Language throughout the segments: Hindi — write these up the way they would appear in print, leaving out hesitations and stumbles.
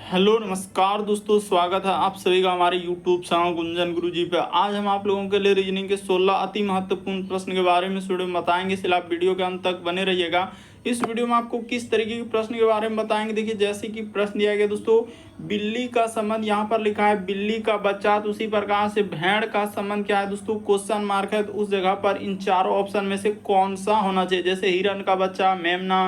हेलो नमस्कार दोस्तों, स्वागत है आप सभी का हमारे YouTube चैनल गुंजन गुरुजी पे। आज हम आप लोगों के लिए रीजनिंग के 16 अति महत्वपूर्ण प्रश्न के बारे में इस वीडियो में बताएंगे, इसलिए आप वीडियो के अंत तक बने रहिएगा। इस वीडियो में आपको किस तरीके के प्रश्न के बारे में बताएंगे। देखिए, जैसे कि प्रश्न दिया गया दोस्तों, बिल्ली का संबंध यहाँ पर लिखा है बिल्ली का बच्चा, तो उसी प्रकार से भेड़ का संबंध क्या है दोस्तों, क्वेश्चन मार्क है। तो उस जगह पर इन चारों ऑप्शन में से कौन सा होना चाहिए। जैसे हिरन का बच्चा, मेमना,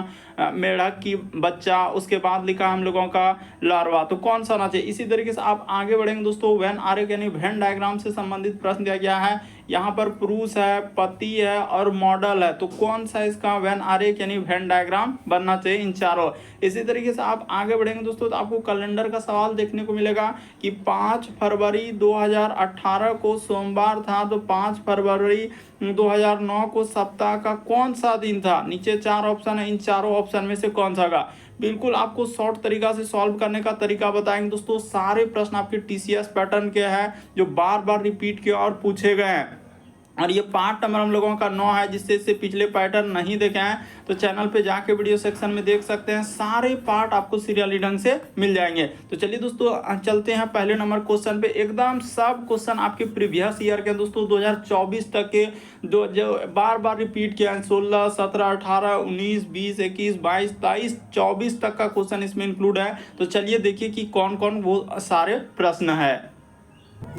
मेढक की बच्चा, उसके बाद लिखा हम लोगों का लार्वा, तो कौन सा होना चाहिए। इसी तरीके से आप आगे बढ़ेंगे दोस्तों, वेन आरेख यानी वेन डायग्राम से संबंधित प्रश्न दिया गया है। यहाँ पर पुरुष है, पति है और मॉडल है, तो कौन सा इसका वेन आरेख यानी वेन डायग्राम बनना चाहिए इन चारों। इसी तरीके से आप आगे बढ़ेंगे दोस्तों, तो आपको कैलेंडर का सवाल देखने को मिलेगा कि 5 फरवरी 2018 को सोमवार था, तो 5 फरवरी 2009 को सप्ताह का कौन सा दिन था। नीचे 4 ऑप्शन है, इन चारों ऑप्शन में से कौन सा का। बिल्कुल आपको शॉर्ट तरीका से सॉल्व करने का तरीका बताएंगे दोस्तों। सारे प्रश्न आपके टीसीएस पैटर्न के हैं, जो बार बार रिपीट किए और पूछे गए हैं। और ये पार्ट नंबर हम लोगों का 9 है, जिससे इससे पिछले पैटर्न नहीं देखे हैं तो चैनल पे जाके वीडियो सेक्शन में देख सकते हैं। सारे पार्ट आपको सीरियली ढंग से मिल जाएंगे। तो चलिए दोस्तों, चलते हैं पहले नंबर क्वेश्चन पे। एकदम सब क्वेश्चन आपके प्रीवियस ईयर के दोस्तों 2024 तक के, जो बार बार रिपीट किया है। 16, 17, 18, 19, 20, 21, 22, 23, 24 तक का क्वेश्चन इसमें इंक्लूड है। तो चलिए देखिए कि कौन कौन वो सारे प्रश्न है।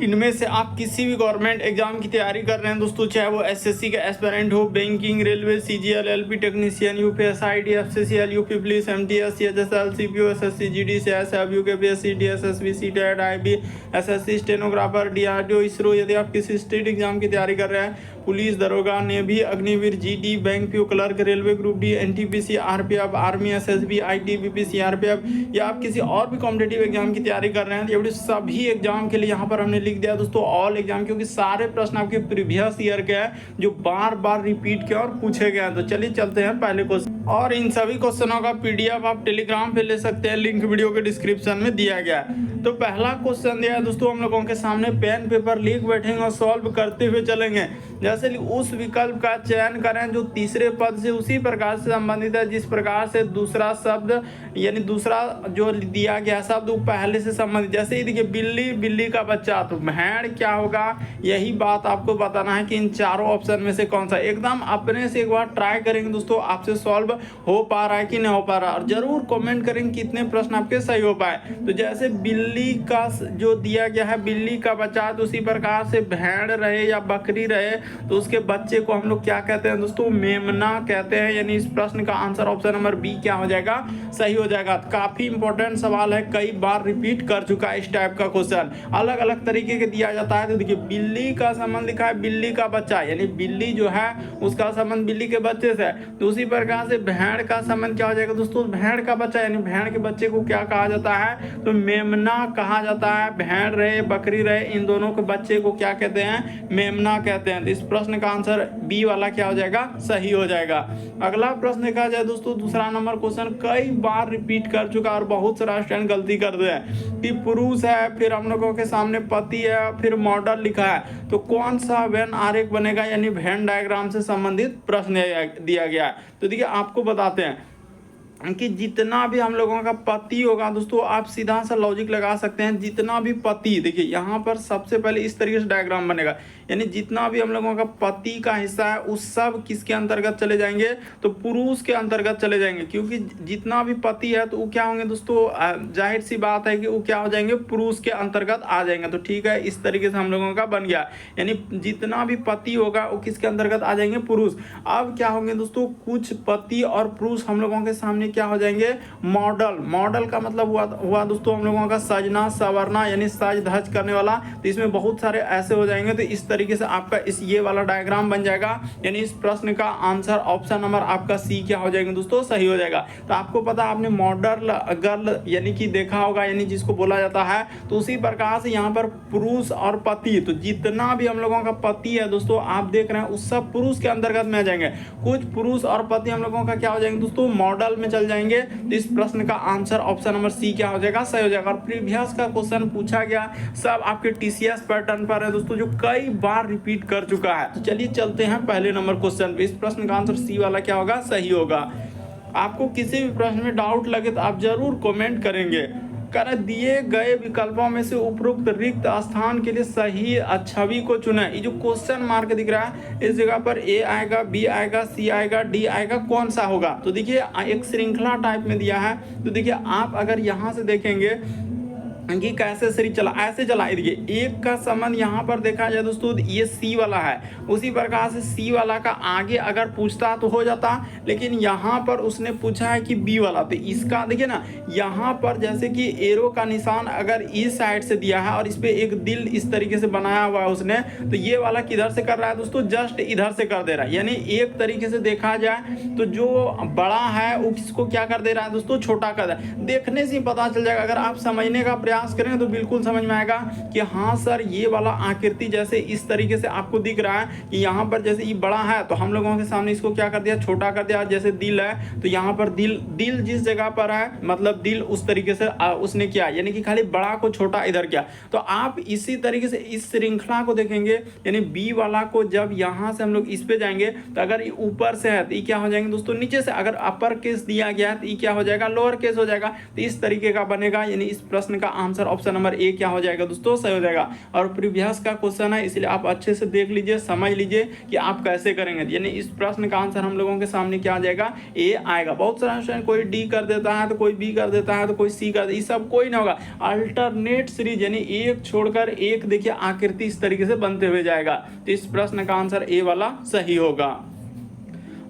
इनमें से आप किसी भी गवर्नमेंट एग्जाम की तैयारी कर रहे हैं दोस्तों, चाहे वो एसएससी का एस्पिरेंट हो, banking, railway, CGL, LP technician, UPSID, FCCL, UP police, MTS, CHSL, CPO, SSC, GDCS, UKPSC, DSSB, CTET, IB, SSC, stenographer, DRDO, ISRO. यदि आप किसी स्टेट एग्जाम की तैयारी कर रहे हैं, पुलिस, दरोगा, navy, Agniveer, GD, bank PO clerk, railway group D, NTPC, RPF, army, SSB, ITBP, CRPF, या आप किसी और भी कॉम्पिटेटिव एग्जाम की तैयारी कर रहे हैं, तो ये सभी एग्जाम के लिए यहाँ पर हमने लिख दिया दोस्तों ऑल एग्जाम, क्योंकि सारे प्रश्न आपके प्रीवियस ईयर के हैं, जो बार बार रिपीट किए और पूछे गए हैं। तो चलिए चलते हैं पहले क्वेश्चन। और इन सभी क्वेश्चनों का पीडीएफ आप टेलीग्राम पे ले सकते हैं, लिंक वीडियो के डिस्क्रिप्शन में दिया गया है। तो पहला क्वेश्चन दिया है दोस्तों हम लोगों के सामने, पेन पेपर लीक बैठेंगे और सॉल्व करते हुए चलेंगे। जैसे उस विकल्प का चयन करें जो तीसरे पद से उसी प्रकार से संबंधित है जिस प्रकार से दूसरा शब्द यानी दूसरा जो दिया गया शब्द वो पहले से संबंधित। जैसे ही देखिए बिल्ली, बिल्ली का बच्चा, तो भेड़ क्या होगा, यही बात आपको बताना है कि इन चारों ऑप्शन में से कौन सा। एकदम अपने से एक बार ट्राई करेंगे दोस्तों, आपसे सॉल्व हो पा रहा है कि नहीं हो पा रहा, और जरूर कमेंट करेंगे कितने प्रश्न आपके सही हो पाए। तो जैसे बिल्ली का जो दिया गया है बिल्ली का बच्चा, तो उसी प्रकार से भेड़ रहे या बकरी रहे तो उसके बच्चे को हम लोग क्या कहते हैं दोस्तों, मेमना कहते हैं। यानी इस प्रश्न का आंसर ऑप्शन नंबर बी क्या हो जाएगा, सही हो जाएगा। काफी इंपॉर्टेंट सवाल है, कई बार रिपीट कर चुका है इस टाइप का क्वेश्चन, अलग अलग तरीके के दिया जाता है। तो देखिए बिल्ली का संबंध लिखा है बिल्ली का बच्चा, यानी बिल्ली जो है उसका संबंध बिल्ली के बच्चे से। तो उसी प्रकार से भेड़ का संबंध क्या हो जाएगा दोस्तों, भेड़ का बच्चा, यानी भेड़ के बच्चे को क्या कहा जाता है, तो मेमना कहा जाता है। भेड़ रहे बकरी रहे, इन दोनों के बच्चे को क्या कहते हैं, मेमना कहते हैं। तो इस प्रश्न का आंसर बी वाला क्या हो जाएगा, सही हो जाएगा। अगला प्रश्न देखा जाए दोस्तों, दूसरा नंबर क्वेश्चन कई बार रिपीट कर चुका और बहुत सारा स्टूडेंट गलती करते हैं कि पुरुष है, फिर हम लोगों के सामने पति है, फिर मॉडल लिखा है, तो कौन सा वेन आरेख बनेगा, यानी वेन डायग्राम से संबंधित प्रश्न दिया गया है। तो देखिए आपको बताते हैं कि जितना भी हम लोगों का पति होगा दोस्तों, आप सीधा सा लॉजिक लगा सकते हैं, जितना भी पति, देखिए यहाँ पर सबसे पहले इस तरीके से डायग्राम बनेगा, यानी जितना भी हम लोगों का पति का हिस्सा है उस सब किसके अंतर्गत चले जाएंगे, तो पुरुष के अंतर्गत चले जाएंगे। क्योंकि जितना भी पति है तो वो क्या होंगे दोस्तों, जाहिर सी बात है कि वो क्या हो जाएंगे, पुरुष के अंतर्गत आ जाएंगे। तो ठीक है, इस तरीके से हम लोगों का बन गया, यानी जितना भी पति होगा वो किसके अंतर्गत आ जाएंगे, पुरुष। अब क्या होंगे दोस्तों, कुछ पति और पुरुष हम लोगों के सामने क्या हो जाएंगे, मॉडल। मॉडल का मतलब हुआ दोस्तों हम लोगों का सजना सवरना, यानी सज धज करने वाला। तो इसमें बहुत सारे ऐसे हो जाएंगे। तो इस तरीके से आपका इस ये वाला डायग्राम बन जाएगा, यानी इस प्रश्न का आंसर ऑप्शन नंबर आपका सी क्या हो जाएगा दोस्तों, सही हो जाएगा। तो आपको पता, आपने मॉडल गर्ल यानी कि देखा होगा, यानी जिसको बोला जाता है। तो उसी प्रकार से यहाँ पर पुरुष और पति, तो जितना भी हम लोगों का पति है दोस्तों आप देख रहे हैं उस सब पुरुष के अंतर्गत में आ जाएंगे। कुछ पुरुष और पति हम लोगों का क्या हो जाएंगे दोस्तों, मॉडल में चल जाएंगे। तो इस प्रश्न का आंसर ऑप्शन नंबर सी क्या हो जाएगा, सही हो जाएगा। और प्रीवियस का क्वेश्चन पूछा गया सब आपके टीसीएस पैटर्न पर है दोस्तों, जो कई बार रिपीट कर चुका है। तो चलिए चलते हैं पहले नंबर क्वेश्चन पे। इस प्रश्न का आंसर सी वाला क्या होगा, सही होगा। आपको किसी भी प्रश्न में डाउट लगे तो आप जरूर कमेंट करेंगे। कर दिए गए विकल्पों में से उपरोक्त रिक्त स्थान के लिए सही छवि को चुने। ये जो क्वेश्चन मार्क दिख रहा है इस जगह पर ए आएगा, बी आएगा, सी आएगा, डी आएगा, कौन सा होगा? तो देखिए एक श्रृंखला टाइप में दिया है। तो देखिए आप अगर यहाँ से देखेंगे कि कैसे सीरीज चला, ऐसे चला, देखिए एक का संबंध यहाँ पर देखा जाए दोस्तों ये सी वाला है, उसी प्रकार से सी वाला का आगे अगर पूछता तो हो जाता, लेकिन यहाँ पर उसने पूछा है कि बी वाला। तो इसका देखिए ना यहाँ पर जैसे कि एरो का निशान अगर इस साइड से दिया है और इस पे एक दिल इस तरीके से बनाया हुआ है उसने, तो ये वाला किधर से कर रहा है दोस्तों? जस्ट इधर से कर दे रहा है। यानी एक तरीके से देखा जाए तो जो बड़ा है वो किसको क्या कर दे रहा है दोस्तों? छोटा कर दे रहा है। देखने से ही पता चल जाएगा, अगर आप समझने का प्रयास करें तो बिल्कुल समझ में आएगा कि हाँ सर ये वाला आकृति जैसे इस तरीके से आपको दिख रहा है कि यहाँ पर जैसे ये बड़ा है तो हम लोगों के सामने इसको क्या कर दिया? छोटा कर दिया। जैसे दिल है तो यहाँ पर दिल जिस जगह पर है मतलब दिल उस तरीके से उसने किया, यानी कि खाली बड़ा को छोटा इधर किया। तो आप इसी तरीके से इस श्रृंखला को देखेंगे, यानी बी वाला को जब यहाँ से हम लोग इस पे जाएंगे तो अगर ये ऊपर से है तो ये क्या हो जाएंगे दोस्तों? नीचे से। अगर अपर केस दिया गया है तो ये क्या हो जाएगा? लोअर केस हो जाएगा। तो इस तरीके का बनेगा, यानी इस प्रश्न का आंसर ऑप्शन नंबर ए क्या हो जाएगा दोस्तों? सही हो जाएगा। और प्रीवियस का क्वेश्चन है इसलिए आप अच्छे से देख लीजिए, समझ लीजिए कि आप कैसे करेंगे। यानी इस प्रश्न का आंसर हम लोगों के सामने क्या आ जाएगा? ए आएगा। बहुत सारा स्टूडेंट कोई डी कर देता है तो कोई बी कर देता है तो कोई सी कर देता है, ये सब कोई ना होगा। अल्टरनेट सीरीज यानी एक छोड़कर एक देखिए आकृति इस तरीके से बनते हुए जाएगा। तो इस प्रश्न का आंसर ए वाला सही होगा।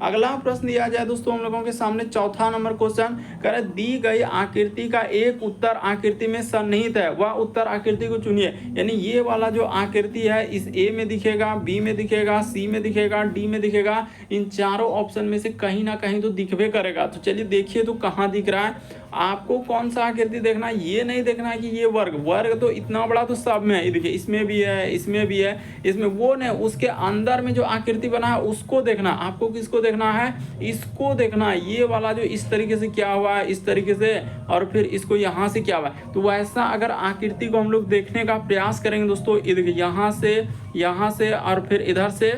अगला प्रश्न दिया जाए दोस्तों हम लोगों के सामने चौथा नंबर क्वेश्चन, करे दी गई आकृति का एक उत्तर आकृति में सन्निहित है, वह उत्तर आकृति को चुनिए। यानी ये वाला जो आकृति है इस ए में दिखेगा, बी में दिखेगा, सी में दिखेगा, डी में दिखेगा, इन चारों ऑप्शन में से कहीं ना कहीं तो दिखबे करेगा। तो चलिए देखिए तो कहाँ दिख रहा है। आपको कौन सा आकृति देखना है? ये नहीं देखना है कि ये वर्ग तो इतना बड़ा तो सब में है, ये देखिए इसमें भी है, इसमें भी है, इसमें वो नहीं, उसके अंदर में जो आकृति बना है उसको देखना। आपको किसको देखना है? इसको देखना है। ये वाला जो इस तरीके से क्या हुआ है इस तरीके से, और फिर इसको यहाँ से क्या हुआ है। तो वैसा अगर आकृति को हम लोग देखने का प्रयास करेंगे दोस्तों, ये देखिए यहाँ से और फिर इधर से,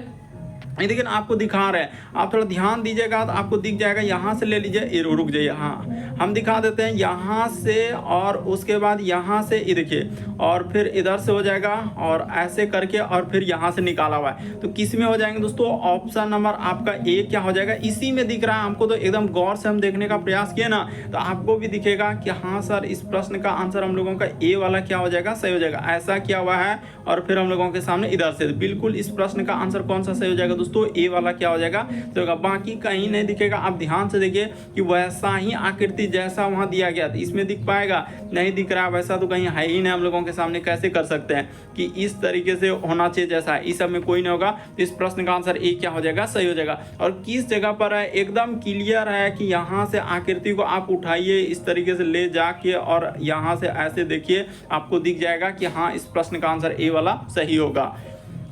ये देखिए आपको दिखा रहे हैं, आप थोड़ा ध्यान दीजिएगा तो आपको दिख जाएगा। यहाँ से ले लीजिए, ये रुक जाइए, हाँ हम दिखा देते हैं यहाँ से, और उसके बाद यहाँ से ये देखिए, और फिर इधर से हो जाएगा और ऐसे करके, और फिर यहाँ से निकाला हुआ है। तो किस में हो जाएंगे दोस्तों? ऑप्शन नंबर आपका ए क्या हो जाएगा? इसी में दिख रहा है हमको। तो एकदम गौर से हम देखने का प्रयास किए ना तो आपको भी दिखेगा कि हाँ सर इस प्रश्न का आंसर हम लोगों का ए वाला क्या हो जाएगा? सही हो जाएगा। ऐसा किया हुआ है और फिर हम लोगों के सामने इधर से बिल्कुल इस प्रश्न का आंसर कौन सा सही हो जाएगा दोस्तों? ए वाला क्या हो जाएगा? तो बाकी कहीं नहीं दिखेगा। आप ध्यान से देखिए कि वैसा ही आकृति जैसा वहां दिया गया था इसमें दिख पाएगा? नहीं दिख रहा, वैसा तो कहीं है ही नहीं। हम लोगों के सामने कैसे कर सकते हैं कि इस तरीके से होना चाहिए जैसा है? इस सब में कोई नहीं होगा। तो इस प्रश्न का आंसर ए क्या हो जाएगा? सही हो जाएगा। और किस जगह पर है? एकदम क्लियर है कि यहाँ से आकृति को आप उठाइए इस तरीके से ले जाके और यहाँ से ऐसे देखिए, आपको दिख जाएगा कि हाँ इस प्रश्न का आंसर ए वाला सही होगा।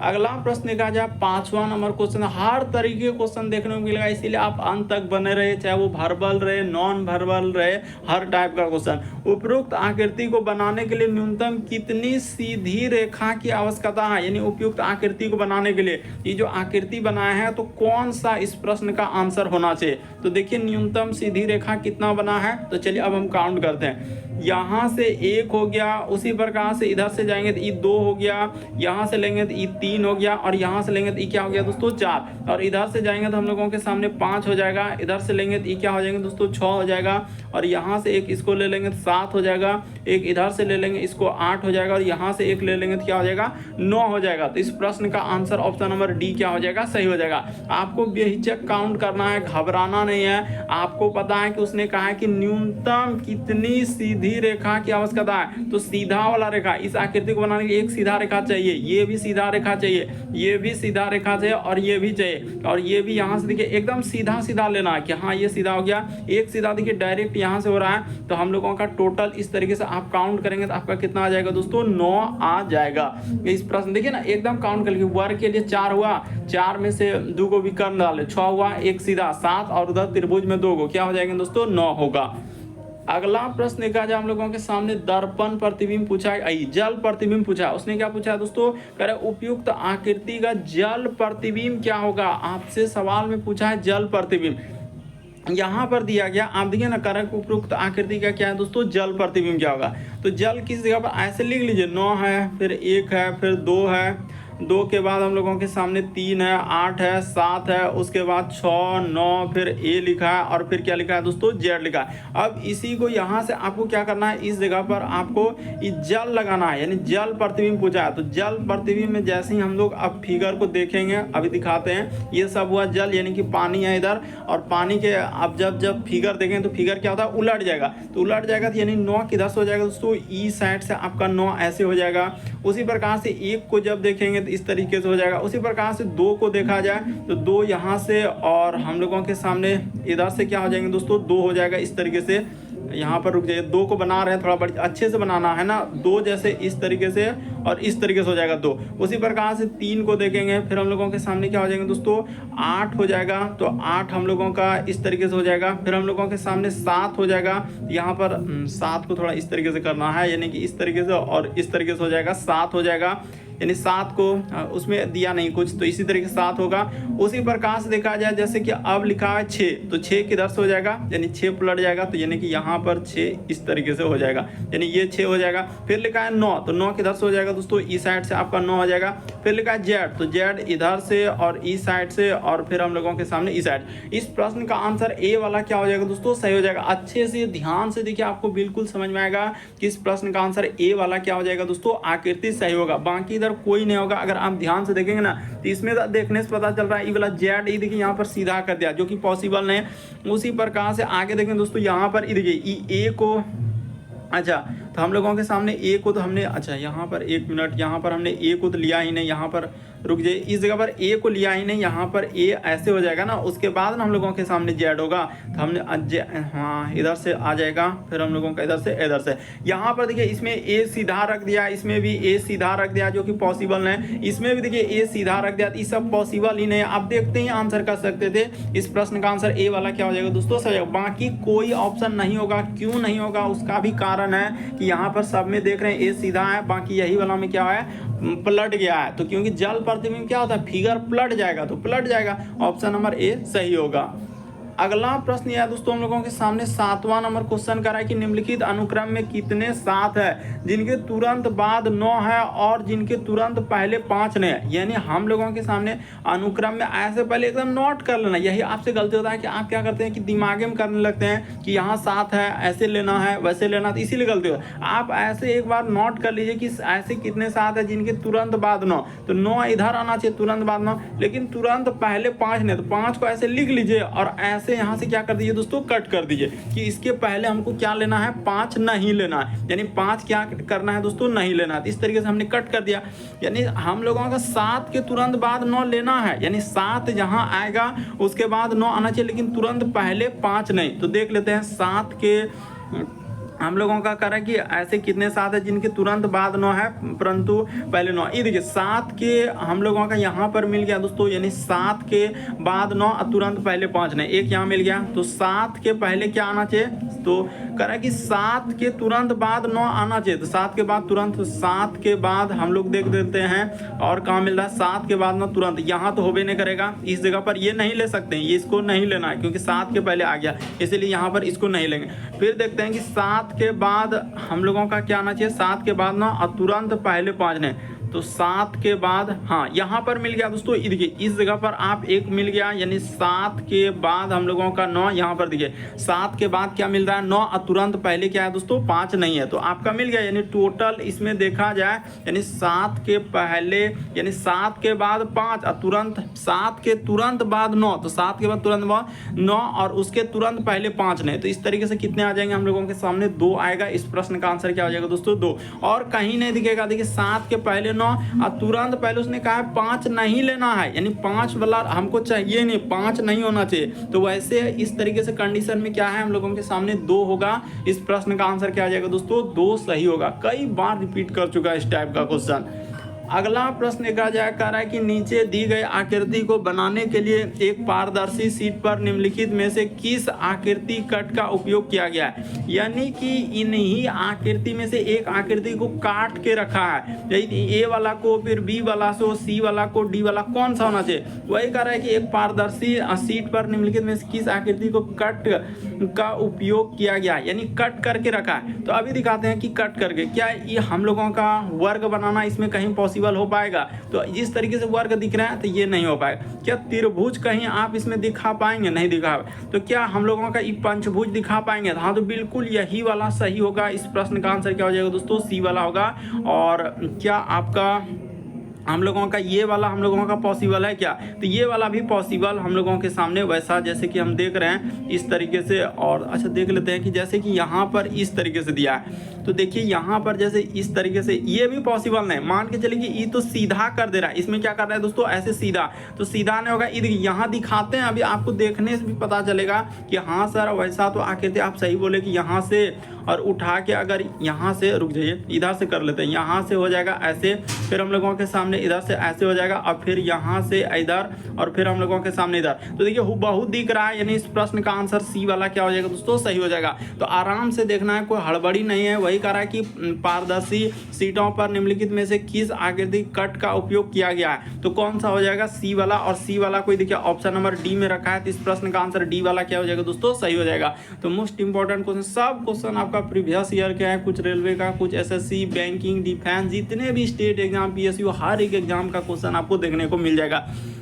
अगला प्रश्न देखा जाए 5वां नंबर क्वेश्चन। हर तरीके के क्वेश्चन देखने को मिलेगा, इसीलिए आप अंत तक बने रहे, चाहे वो वर्बल रहे नॉन वर्बल रहे, हर टाइप का क्वेश्चन। उपयुक्त आकृति को बनाने के लिए न्यूनतम कितनी सीधी रेखा की आवश्यकता है? यानी उपयुक्त आकृति को बनाने के लिए ये जो आकृति बनाया है तो कौन सा इस प्रश्न का आंसर होना चाहिए? तो देखिए न्यूनतम सीधी रेखा कितना बना है, तो चलिए अब हम काउंट करते हैं। यहाँ से 1 हो गया, उसी प्रकार से इधर से जाएंगे तो ये 2 हो गया, यहाँ से लेंगे तो ये 3 हो गया, और यहाँ से लेंगे तो ये क्या हो गया दोस्तों? 4। और इधर से जाएंगे तो हम लोगों के सामने 5 हो जाएगा, इधर से लेंगे तो ये क्या हो जाएंगे दोस्तों? 6 हो जाएगा, और यहाँ से एक इसको ले लेंगे तो 7 हो जाएगा, एक इधर से ले लेंगे इसको 8 हो जाएगा, और यहाँ से एक ले लेंगे तो क्या हो जाएगा? 9 हो जाएगा। तो इस प्रश्न का आंसर ऑप्शन नंबर डी क्या हो जाएगा? सही हो जाएगा। आपको बेहिचक काउंट करना है, घबराना नहीं है। आपको पता है कि उसने कहा है कि न्यूनतम कितनी सीधी रेखा की आवश्यकता है, तो सीधा वाला रेखा, इस आकृति को बनाने के लिए एक सीधा रेखा चाहिए, ये भी सीधा रेखा चाहिए, ये भी सीधा रेखा चाहिए, और ये भी चाहिए, और ये भी यहाँ से देखिए एकदम सीधा सीधा लेना है कि हाँ ये सीधा हो गया। एक सीधा देखिए डायरेक्ट यहाँ से हो रहा है। तो हम लोगों का टोटल इस तरीके से आप काउंट करेंगे तो आपका कितना आ जाएगा दोस्तों? 9 आ जाएगा। इस प्रश्न देखिए ना एकदम काउंट करके, वर्ग के लिए 4 हुआ, 4 में से 2 को विकर्ण डाले, 6 हुआ, एक सीधा 7, और उधर त्रिभुज में 2 को, क्या हो जाएंगे दोस्तों? 9 होगा। अगला प्रश्न देखा जाए हम लोगों के सामने दर्पण प्रतिबिंब पूछा है, जल प्रतिबिंब पूछा है। उसने क्या पूछा है दोस्तों? कह रहे उपयुक्त आकृति का जल प्रतिबिंब क्या होगा? आपसे सवाल में पूछा है जल प्रतिबिंब। यहाँ पर दिया गया, आप देखिए ना, कारक उपरोक्त आकृति का क्या है दोस्तों, जल प्रतिबिंब क्या होगा। तो जल किस जगह पर ऐसे लिख लीजिए, 9 है, फिर 1 है, फिर 2 है, 2 के बाद हम लोगों के सामने 3 है, 8 है, 7 है, उसके बाद 6, 9, फिर ए लिखा है और फिर क्या लिखा है दोस्तों, जेड लिखा है। अब इसी को यहाँ से आपको क्या करना है, इस जगह पर आपको जल लगाना है, यानी जल प्रतिबिंब पूछा है। तो जल प्रतिबिंब में जैसे ही हम लोग अब फिगर को देखेंगे, अभी दिखाते हैं, ये सब हुआ जल, यानी कि पानी है इधर, और पानी के अब जब फिगर देखें तो फिगर क्या होता है, उलट जाएगा। तो उलट जाएगा तो यानी 9 किधर से हो जाएगा दोस्तों, ई साइड से आपका 9 ऐसे हो जाएगा। उसी प्रकार से 1 को जब देखेंगे इस तरीके से हो जाएगा। उसी प्रकार से 2 को देखा जाए तो 2 यहाँ से, और हम लोगों के सामने इधर से क्या हो जाएंगे दोस्तों, 2 हो जाएगा इस तरीके से। यहाँ पर रुक जाइए, 2 को बना रहे हैं, थोड़ा बड़ी अच्छे से बनाना है ना, 2 जैसे इस तरीके से और इस तरीके से हो जाएगा 2। उसी प्रकार से 3 को देखेंगे, फिर हम लोगों के सामने क्या हो जाएंगे दोस्तों, 8 हो जाएगा। तो 8 हम लोगों का इस तरीके से हो जाएगा। फिर हम लोगों के सामने 7 हो जाएगा। यहाँ पर 7 को थोड़ा इस तरीके से करना है, यानी कि इस तरीके से और इस तरीके से हो जाएगा, 7 हो जाएगा। यानी 7 को उसमें दिया नहीं कुछ, तो इसी तरीके से 7 होगा। उसी प्रकार से देखा जाए, जैसे कि अब लिखा है 6, तो 6 किधर से हो जाएगा, यानी 6 पलट जाएगा, तो यानी कि यहाँ पर 6 इस तरीके से हो जाएगा, यानी ये 6 हो जाएगा। फिर लिखा है 9, तो 9 किधर से हो जाएगा दोस्तों, ई साइड से आपका 9 हो जाएगा। फिर लिखा है जेड, तो जेड इधर से और ई साइड से, और फिर हम लोगों के सामने ई साइड। इस प्रश्न का आंसर ए वाला क्या हो जाएगा दोस्तों, सही हो जाएगा। अच्छे से ध्यान से देखिए, आपको बिल्कुल समझ में आएगा कि इस प्रश्न का आंसर ए वाला क्या हो जाएगा दोस्तों, आकृति सही होगा। बाकी इधर कोई नहीं होगा। अगर आप ध्यान से देखेंगे ना, तो इसमें देखने से पता चल रहा है, ये वाला जेड, ये देखिए यहाँ पर सीधा कर दिया, जो कि पॉसिबल नहीं है। उसी प्रकार से आगे देखें दोस्तों, यहाँ पर ये देखिए ए को, अच्छा, तो हम लोगों के सामने ए को तो हमने, अच्छा यहाँ पर 1 मिनट, यहाँ पर हमने ए को तो लिया ही नहीं, यहाँ पर रुक जाइए, इस जगह पर ए को लिया ही नहीं, यहाँ पर ए ऐसे हो जाएगा ना, उसके बाद ना हम लोगों के सामने जेड होगा। तो हमने हाँ, इधर से आ जाएगा, फिर हम लोगों का इधर से यहाँ पर देखिए, इसमें ए सीधा रख दिया, इसमें भी ए सीधा रख दिया, जो कि पॉसिबल नहीं। इसमें भी देखिए ए सीधा रख दिया, ये सब पॉसिबल ही नहीं। आप देखते ही आंसर कर सकते थे। इस प्रश्न का आंसर ए वाला क्या हो जाएगा दोस्तों, सही होगा। बाकी कोई ऑप्शन नहीं होगा। क्यों नहीं होगा, उसका भी कारण है कि यहाँ पर सब में देख रहे हैं ए सीधा है, बाकी यही वाला में क्या है, पलट गया है। तो क्योंकि जल प्रतिबिंब क्या होता है, फिगर पलट जाएगा, तो पलट जाएगा। ऑप्शन नंबर ए सही होगा। अगला प्रश्न यह दोस्तों हम लोगों के सामने 7वां नंबर क्वेश्चन कर रहा है कि निम्नलिखित अनुक्रम में कितने 7 है जिनके तुरंत बाद 9 है और जिनके तुरंत पहले 5 नहीं है। यानी हम लोगों के सामने अनुक्रम में ऐसे पहले एकदम नोट कर लेना। यही आपसे गलती होता है कि आप क्या करते हैं कि दिमाग में करने लगते हैं कि यहाँ 7 है, ऐसे लेना है, वैसे लेना, तो इसीलिए गलती होता है। आप ऐसे एक बार नोट कर लीजिए कि ऐसे कितने 7 है जिनके तुरंत बाद 9, तो 9 इधर आना चाहिए, तुरंत बाद 9, लेकिन तुरंत पहले 5 नहीं, तो 5 को ऐसे लिख लीजिए और ऐसे यहाँ से क्या कर दीजिए दोस्तों, कट कर दीजिए कि इसके पहले हमको क्या लेना है, 5 नहीं लेना है, यानी 5 क्या करना है दोस्तों, नहीं लेना है। इस तरीके से हमने कट कर दिया। यानी हम लोगों का 7 के तुरंत बाद 9 लेना है, यानी 7 जहां आएगा उसके बाद 9 आना चाहिए, लेकिन तुरंत पहले 5 नहीं। तो देख लेते हैं 7 के हम लोगों का कह रहा है कि ऐसे कितने 7 है जिनके तुरंत बाद 9 है परंतु पहले 9। ये देखिए 7 के हम लोगों का यहाँ पर मिल गया दोस्तों, यानी 7 के बाद 9 और तुरंत पहले 5 नहीं, एक यहाँ मिल गया। तो 7 के पहले क्या आना चाहिए, तो कह रहा है कि 7 के तुरंत बाद 9 आना चाहिए। तो 7 के बाद तुरंत, 7 के बाद हम लोग देख देते हैं और कहाँ मिल रहा है, 7 के बाद 9 तुरंत, यहाँ तो होबे नहीं करेगा। इस जगह पर ये नहीं ले सकते हैं, ये इसको नहीं लेना है क्योंकि 7 के पहले आ गया, इसलिए यहाँ पर इसको नहीं लेंगे। फिर देखते हैं कि 7 के बाद हम लोगों का क्या आना चाहिए, 7 के बाद 9 और तुरंत पहले 5 नहीं। तो 7 के बाद हाँ यहाँ पर मिल गया दोस्तों, देखिए इस जगह पर आप एक मिल गया, यानी 7 के बाद हम लोगों का 9, यहाँ पर देखिए 7 के बाद क्या मिल रहा है 9 और तुरंत पहले क्या है दोस्तों 5 नहीं है, तो आपका मिल गया। यानी टोटल इसमें देखा जाए यानी 7 के पहले यानी 7 के बाद 5 और तुरंत 7 के तुरंत बाद 9, तो 7 के बाद तुरंत बाद 9 और उसके तुरंत पहले 5 नहीं। तो इस तरीके से कितने आ जाएंगे हम लोगों के सामने, 2 आएगा। इस प्रश्न का आंसर क्या हो जाएगा दोस्तों 2, और कहीं नहीं दिखेगा। देखिए 7 के पहले 9 और तुरंत पहले उसने कहा 5 नहीं लेना है, यानी 5 वाला हमको चाहिए नहीं, 5 नहीं होना चाहिए। तो वैसे इस तरीके से कंडीशन में क्या है हम लोगों के सामने 2 होगा। इस प्रश्न का आंसर क्या आ जाएगा दोस्तों 2 सही होगा। कई बार रिपीट कर चुका है इस टाइप का क्वेश्चन। अगला प्रश्न देखा जाए, कह रहा है कि नीचे दी गई आकृति को बनाने के लिए एक पारदर्शी शीट पर निम्नलिखित में से किस आकृति कट का उपयोग किया गया है। यानी कि इन्हीं आकृति में से एक आकृति को काट के रखा है, ए वाला को, फिर बी वाला को, सी वाला को, डी वाला, कौन सा होना चाहिए। वही कह रहा है कि एक पारदर्शी शीट पर निम्नलिखित में से किस आकृति को कट का उपयोग किया गया, यानी कट करके रखा है। तो अभी दिखाते हैं कि कट करके क्या ये हम लोगों का वर्ग बनाना इसमें कहीं पॉसिबल हो पाएगा। तो जिस तरीके से वर्ग दिख रहा है तो ये नहीं हो पाएगा। क्या त्रिभुज कहीं आप इसमें दिखा पाएंगे, नहीं दिखा। तो क्या हम लोगों का ये पंचभुज दिखा पाएंगे, हाँ तो बिल्कुल यही वाला सही होगा। इस प्रश्न का आंसर क्या हो जाएगा दोस्तों, सी वाला होगा। और क्या आपका हम लोगों का ये वाला हम लोगों का पॉसिबल है क्या, तो ये वाला भी पॉसिबल हम लोगों के सामने, वैसा जैसे कि हम देख रहे हैं इस तरीके से। और अच्छा देख लेते हैं कि जैसे कि यहाँ पर इस तरीके से दिया है, तो देखिए यहाँ पर जैसे इस तरीके से ये भी पॉसिबल नहीं। मान के चलिए कि ये तो सीधा कर दे रहा है, इसमें क्या कर रहा है दोस्तों, ऐसे सीधा, तो सीधा नहीं होगा। यहाँ दिखाते हैं, अभी आपको देखने से भी पता चलेगा कि हाँ सर वैसा तो आकृति आप सही बोले कि यहाँ से और उठा के अगर यहाँ से, रुक जाइए इधर से कर लेते हैं, यहाँ से हो जाएगा ऐसे, फिर हम लोगों के सामने इधर से ऐसे हो जाएगा, और फिर यहाँ से इधर, और फिर हम लोगों के सामने इधर। तो देखिए बहुत दिख रहा है, यानी इस प्रश्न का आंसर सी वाला क्या हो जाएगा दोस्तों, सही हो जाएगा। तो आराम से देखना है, कोई हड़बड़ी नहीं है। वही कह रहा है कि पारदर्शी सीटों पर निम्नलिखित में से किस आकृति कट का उपयोग किया गया है, तो कौन सा हो जाएगा, सी वाला। और सी वाला कोई देखिए ऑप्शन नंबर डी में रखा है, तो इस प्रश्न का आंसर डी वाला क्या हो जाएगा दोस्तों, सही हो जाएगा। तो मोस्ट इंपॉर्टेंट क्वेश्चन, सब क्वेश्चन आपका प्रीवियस ईयर के हैं, कुछ रेलवे का, कुछ एसएससी, बैंकिंग, डिफेंस, जितने भी स्टेट एग्जाम, पीएसयू, हर एक एग्जाम का क्वेश्चन आपको देखने को मिल जाएगा।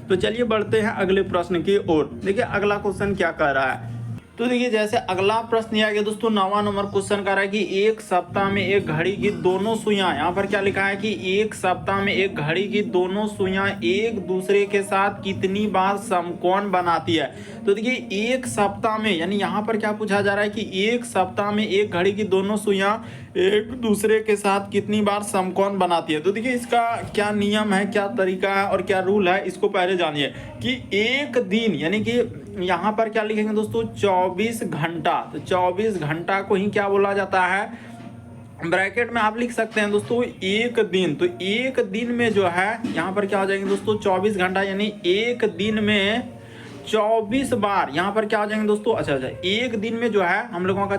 तो चलिए बढ़ते हैं अगले प्रश्न की ओर। देखिए अगला क्वेश्चन क्या कह रहा है, तो देखिए जैसे अगला प्रश्न आ गया दोस्तों, 9वां नंबर क्वेश्चन कर रहा है कि एक सप्ताह में एक घड़ी की दोनों सुइयां, यहाँ पर क्या लिखा है कि एक सप्ताह में एक घड़ी की दोनों सुइयां एक दूसरे के साथ कितनी बार समकोण बनाती है। तो देखिए एक सप्ताह में, यानी यहाँ पर क्या पूछा जा रहा है कि एक सप्ताह में एक घड़ी की दोनों सुइयां एक दूसरे के साथ कितनी बार समकोण बनाती है। तो देखिए इसका क्या नियम है, क्या तरीका है और क्या रूल है, इसको पहले जानिए कि एक दिन, यानी कि यहाँ पर क्या लिखेंगे दोस्तों, 24 घंटा। तो 24 घंटा को ही क्या बोला जाता है, ब्रैकेट में आप लिख सकते हैं दोस्तों एक दिन। तो एक दिन में जो है यहाँ पर क्या हो जाएंगे दोस्तों, 24 घंटा, यानी एक दिन में 24 बार यहाँ पर क्या हो जाएंगे दोस्तों, अच्छा एक दिन में जो है हम लोगों का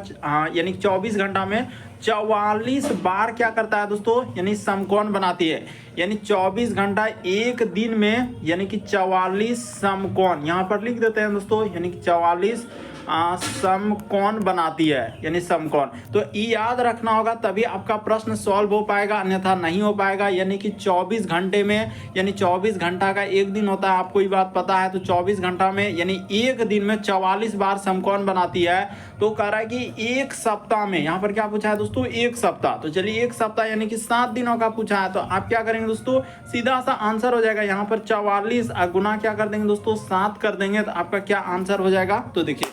यानी 24 घंटा में 44 बार क्या करता है दोस्तों, यानी समकोण बनाती है। यानी 24 घंटा एक दिन में, यानी कि 44 समकोण यहाँ पर लिख देते हैं दोस्तों, यानी कि 44 समकोण बनाती है, यानी समकोण। तो याद रखना होगा, तभी आपका प्रश्न सॉल्व हो पाएगा, अन्यथा नहीं हो पाएगा। यानी कि 24 घंटे में, यानी 24 घंटा का एक दिन होता है, आपको ये बात पता है। तो 24 घंटा में यानी एक दिन में 44 बार समकोण बनाती है। तो कह रहा है कि एक सप्ताह में, यहाँ पर क्या पूछा है दोस्तों, एक सप्ताह। तो चलिए एक सप्ताह यानी कि 7 दिनों का पूछा है। तो आप क्या करेंगे दोस्तों, सीधा सा आंसर हो जाएगा, यहाँ पर 44 गुना क्या कर देंगे दोस्तों, 7 कर देंगे, तो आपका क्या आंसर हो जाएगा। तो देखिए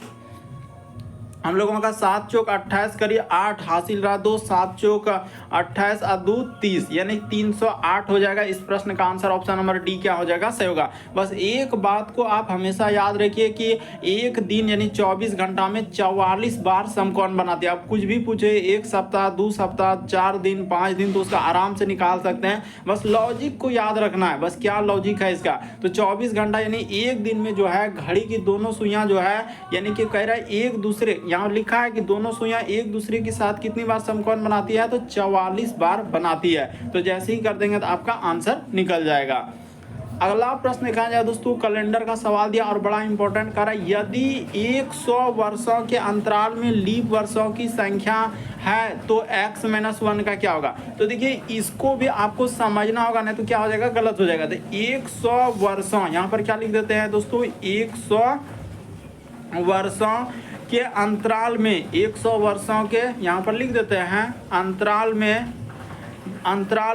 हम लोगों का 7 चौक 28 करिए 8 हासिल रहा 2, 7 चौक 28 और 2 30, यानी 308 हो जाएगा। इस प्रश्न का आंसर ऑप्शन नंबर डी क्या हो जाएगा, सही होगा। बस एक बात को आप हमेशा याद रखिए कि एक दिन यानी 24 घंटा में 44 बार समकोण बनाते हैं। आप कुछ भी पूछे, एक सप्ताह, 2 सप्ताह, 4 दिन, 5 दिन, तो उसका आराम से निकाल सकते हैं। बस लॉजिक को याद रखना है, बस क्या लॉजिक है इसका। तो 24 घंटा यानी एक दिन में जो है घड़ी की दोनों सुइयां जो है, यानी कि कह रहा है एक दूसरे, यहाँ लिखा है कि दोनों सुइयां एक दूसरे के साथ कितनी बार समकोण बनाती है, तो 44 बार बनाती है। तो जैसे ही कर देंगे तो आपका आंसर निकल जाएगा। अगला प्रश्न देखा जाए दोस्तों, कैलेंडर का सवाल दिया और बड़ा इंपॉर्टेंट कर रहा है, यदि 100 वर्षों के अंतराल में लीप वर्षों की संख्या है तो x-1 का क्या होगा। तो देखिए इसको भी आपको समझना होगा, नहीं तो क्या हो जाएगा, गलत हो जाएगा। तो 100 वर्षों, यहाँ पर क्या लिख देते हैं दोस्तों, 100 वर्षों के अंतराल में, 100 वर्षों के यहाँ पर लिख देते हैं अंतराल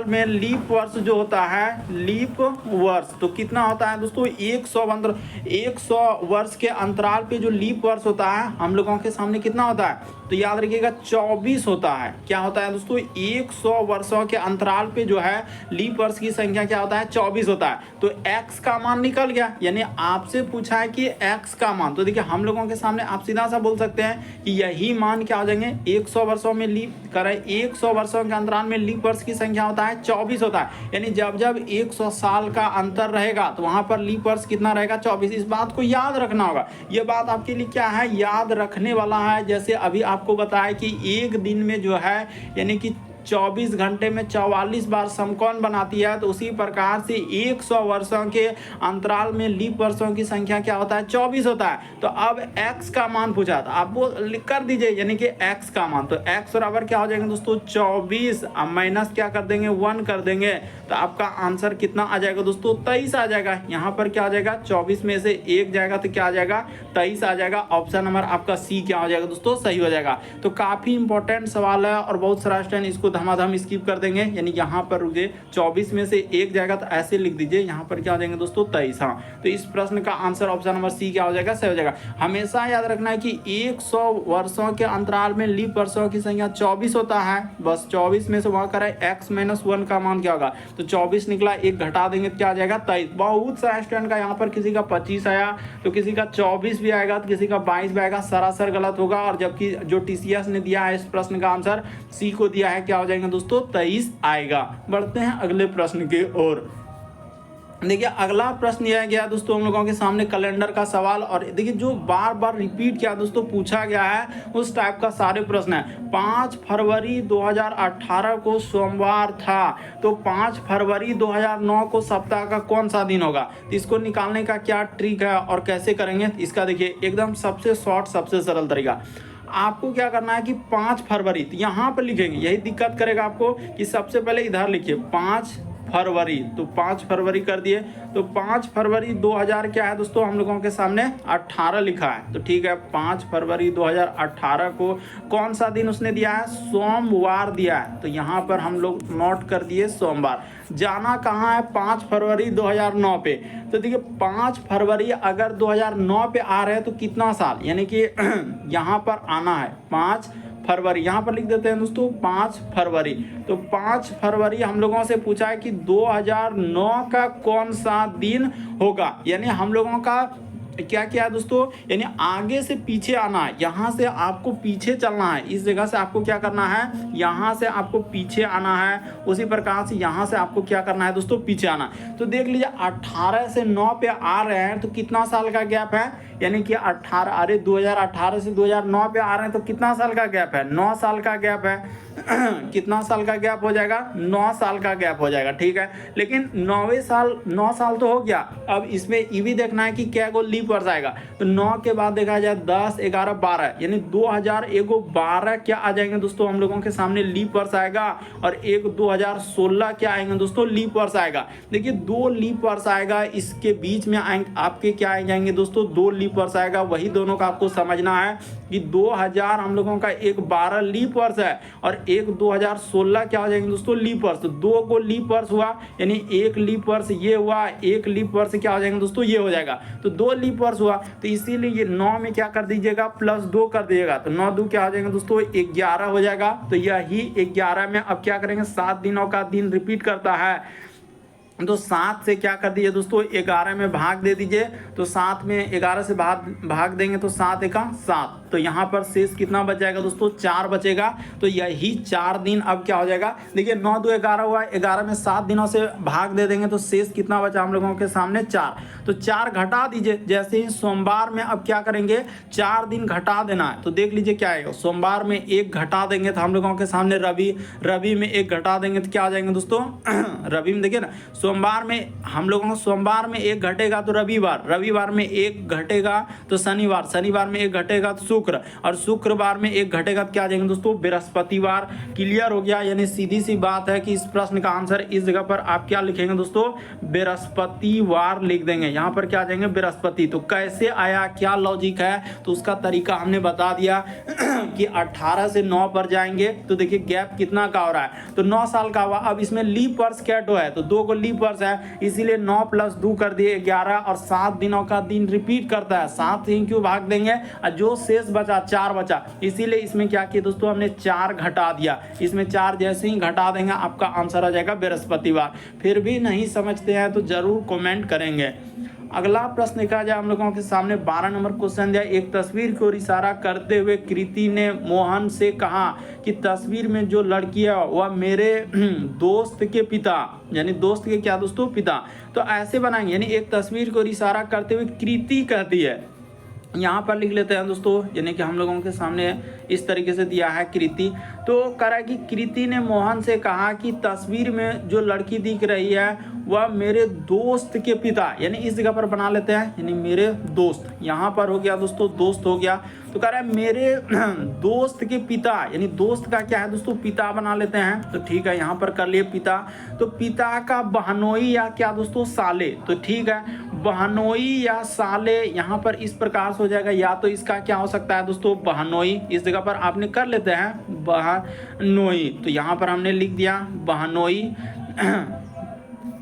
में लीप वर्ष जो होता है, लीप वर्ष तो कितना होता है दोस्तों, 100 वर्ष के अंतराल पे जो लीप वर्ष होता है हम लोगों के सामने कितना होता है, तो याद रखिएगा 24 होता है। क्या होता है दोस्तों, 100 वर्षों के अंतराल पे जो है लीप वर्ष की संख्या क्या होता है, 24 होता है। तो x का मान निकल गया, यानी आपसे पूछा है कि x का मान, तो देखिए हम लोगों के सामने आप सीधा सा बोल सकते हैं कि यही मान क्या हो जाएंगे, 100 वर्षों में लीप करे, 100 वर्षों के अंतराल में लीप वर्ष की संख्या होता है 24 होता है। यानी जब जब 100 साल का अंतर रहेगा तो वहां पर लीप वर्ष कितना रहेगा 24। इस बात को याद रखना होगा। ये बात आपके लिए क्या है, याद रखने वाला है। जैसे अभी आपको बताया कि एक दिन में जो है यानी कि 24 घंटे में 44 बार समकोण बनाती है, तो उसी प्रकार से 100 वर्षों के अंतराल में लीप वर्षों की संख्या क्या होता है 24 होता है। तो अब x का मान पूछा था, आप वो लिख कर दीजिए यानी कि x का मान, तो x बराबर क्या हो जाएगा दोस्तों 24, अब माइनस क्या कर देंगे 1 कर देंगे, तो आपका आंसर कितना आ जाएगा दोस्तों 23 आ जाएगा। यहाँ पर क्या आ जाएगा 24 में से 1 जाएगा तो क्या आ जाएगा 23 आ जाएगा। ऑप्शन नंबर आपका सी क्या हो जाएगा दोस्तों सही हो जाएगा। तो काफी इंपॉर्टेंट सवाल है और बहुत सारा स्टूडेंट इसको धमाधम स्किप कर देंगे, यानी यहाँ पर रुके 24 में से 1 जाएगा तो ऐसे लिख दीजिए, यहाँ पर क्या हो जाएंगे दोस्तों 23। हाँ, तो इस प्रश्न का आंसर ऑप्शन नंबर सी क्या हो जाएगा सही हो जाएगा। हमेशा याद रखना है कि 100 वर्षों के अंतराल में लीप वर्षों की संख्या 24 होता है। बस 24 में से वहां करें x - 1 का मान क्या होगा, तो 24 निकला, 1 घटा देंगे तो क्या आ जाएगा 23। बहुत सारे स्टूडेंट का यहाँ पर किसी का 25 आया तो किसी का 24 भी आएगा तो किसी का 22 भी आएगा, सरासर गलत होगा। और जबकि जो TCS ने दिया है इस प्रश्न का आंसर सी को दिया है क्या हो जाएगा दोस्तों 23 आएगा। बढ़ते हैं अगले प्रश्न की ओर। देखिए अगला प्रश्न यह गया दोस्तों हम लोगों के सामने कैलेंडर का सवाल, और देखिए जो बार बार रिपीट किया दोस्तों पूछा गया है उस टाइप का सारे प्रश्न है। 5 फरवरी 2018 को सोमवार था, तो 5 फरवरी 2009 को सप्ताह का कौन सा दिन होगा। तो इसको निकालने का क्या ट्रिक है और कैसे करेंगे इसका देखिए एकदम सबसे शॉर्ट सबसे सरल तरीका। आपको क्या करना है कि 5 फरवरी, तो यहाँ पर लिखेंगे, यही दिक्कत करेगा आपको कि सबसे पहले इधर लिखिए 5 फरवरी, तो 5 फरवरी कर दिए, तो 5 फरवरी 2000 क्या है दोस्तों हम लोगों के सामने 18 लिखा है, तो ठीक है 5 फरवरी 2018 को कौन सा दिन उसने दिया है, सोमवार दिया है, तो यहाँ पर हम लोग नोट कर दिए सोमवार। जाना कहाँ है 5 फरवरी 2009 पे, तो देखिए 5 फरवरी अगर 2009 पे आ रहे हैं तो कितना साल, यानी कि यहाँ पर आना है 5 फरवरी, यहाँ पर लिख देते हैं दोस्तों 5 फरवरी। तो 5 फरवरी हम लोगों से पूछा है कि 2009 का कौन सा दिन होगा, यानी हम लोगों का क्या क्या है दोस्तों, यानी आगे से पीछे आना है, यहाँ से आपको पीछे चलना है, इस जगह से आपको क्या करना है यहाँ से आपको पीछे आना है, उसी प्रकार से यहाँ से आपको क्या करना है दोस्तों पीछे आना। तो देख लीजिए 18 से 9 पे आ रहे हैं तो कितना साल का गैप है, यानी कि 18 अरे 2018 से 2009 पे आ रहे हैं तो कितना साल का गैप है 9 साल का गैप है कितना साल का गैप हो जाएगा 9 साल का गैप हो जाएगा, ठीक है। लेकिन 9 साल तो हो गया, अब इसमें ये भी देखना है कि क्या को लीप वर्ष आएगा, तो 9 के बाद देखा जाए 10 11 12 यानी 2012 क्या आ जाएंगे दोस्तों हम लोगों के सामने लीप वर्ष आएगा, और एक 2016 क्या आएंगे दोस्तों लीप वर्ष आएगा। देखिए 2 लीप वर्ष आएगा, इसके बीच में आपके क्या आ जाएंगे दोस्तों 2 लीप वर्ष आएगा, वही दोनों का आपको समझना है कि 2000 हम लोगों का एक 12 लीप वर्ष है और एक 2016 क्या हो जाएंगे दोस्तों लीप वर्ष, तो 2 को लीप वर्ष हुआ, यानी एक लीप वर्ष ये हुआ, एक लीप वर्ष क्या हो जाएंगे दोस्तों ये हो जाएगा, तो 2 लीप वर्ष हुआ, तो इसीलिए ये 9 में क्या कर दीजिएगा +2 कर दीजिएगा, तो 9 2 क्या हो जाएंगे दोस्तों 11 हो जाएगा। तो यही 11 में अब क्या करेंगे 7 दिनों का दिन रिपीट करता है, तो 7 से क्या कर दीजिए दोस्तों 11 में भाग दे दीजिए, तो 7 में 11 से भाग देंगे तो 7 एका 7, तो यहाँ पर शेष कितना बच जाएगा दोस्तों 4 बचेगा। तो यही 4 दिन अब क्या हो जाएगा, देखिए 9 2 11 हुआ, 11 में 7 दिनों से भाग दे देंगे तो शेष कितना बचा हम लोगों के सामने 4, तो 4 घटा दीजिए। जैसे ही सोमवार में अब क्या करेंगे 4 दिन घटा देना है, तो देख लीजिए क्या आएगा, सोमवार में 1 घटा देंगे तो हम लोगों के सामने रवि में 1 घटा देंगे तो क्या आ जाएंगे दोस्तों रवि में देखिए ना, सोमवार में हम लोगों को सोमवार में 1 घटेगा तो रविवार में 1 घटेगा तो शनिवार में 1 घटेगा तो शुक्र, और शुक्रवार में 1 घटेगा तो क्या आ जाएंगे दोस्तों बृहस्पतिवार। क्लियर हो गया, यानी सीधी सी बात है कि इस प्रश्न का आंसर इस जगह पर आप क्या लिखेंगे दोस्तों बृहस्पतिवार लिख देंगे, यहाँ पर क्या आ जाएंगे बृहस्पति। तो कैसे आया क्या लॉजिक है, तो उसका तरीका हमने बता दिया कि 18 से 9 पर जाएंगे, तो देखिए गैप कितना का हो रहा है, तो 9 साल का हुआ। अब इसमें लीप वर्ष क्या है, तो 2 को लीप वर्ष है, इसीलिए 9 + 2 कर दिए 11, और 7 दिनों का दिन रिपीट करता है, 7 ही क्यों भाग देंगे, और जो शेष बचा 4 बचा, इसीलिए इसमें क्या किया दोस्तों हमने 4 घटा दिया, इसमें 4 जैसे ही घटा देंगे आपका आंसर आ जाएगा बृहस्पतिवार। फिर भी नहीं समझते हैं तो जरूर कमेंट करेंगे। अगला प्रश्न देखा जाए हम लोगों के सामने 12 नंबर क्वेश्चन दिया। एक तस्वीर की ओर इशारा करते हुए कृति ने मोहन से कहा कि तस्वीर में जो लड़की है वह मेरे दोस्त के पिता, यानी दोस्त के क्या दोस्तों, पिता। तो ऐसे बनाएंगे, यानी एक तस्वीर को इशारा करते हुए कृति कहती है, यहाँ पर लिख लेते हैं दोस्तों, यानी कि हम लोगों के सामने इस तरीके से दिया है कृति। तो कह रहा है कि कृति ने मोहन से कहा कि तस्वीर में जो लड़की दिख रही है वह मेरे दोस्त के पिता, यानी इस जगह पर बना लेते हैं, यानी मेरे दोस्त, यहाँ पर हो गया दोस्तों, दोस्त हो गया। तो कह रहा है मेरे दोस्त के पिता, यानी दोस्त का क्या है दोस्तों, पिता बना लेते हैं। तो ठीक है, यहाँ पर कर लिए पिता। तो पिता का बहनोई या क्या दोस्तों, साले। तो ठीक है, बहनोई या साले यहाँ पर इस प्रकार से हो जाएगा, या तो इसका क्या हो सकता है दोस्तों, बहनोई। इस जगह पर आपने कर लेते हैं बहनोई, तो यहाँ पर हमने लिख दिया बहनोई।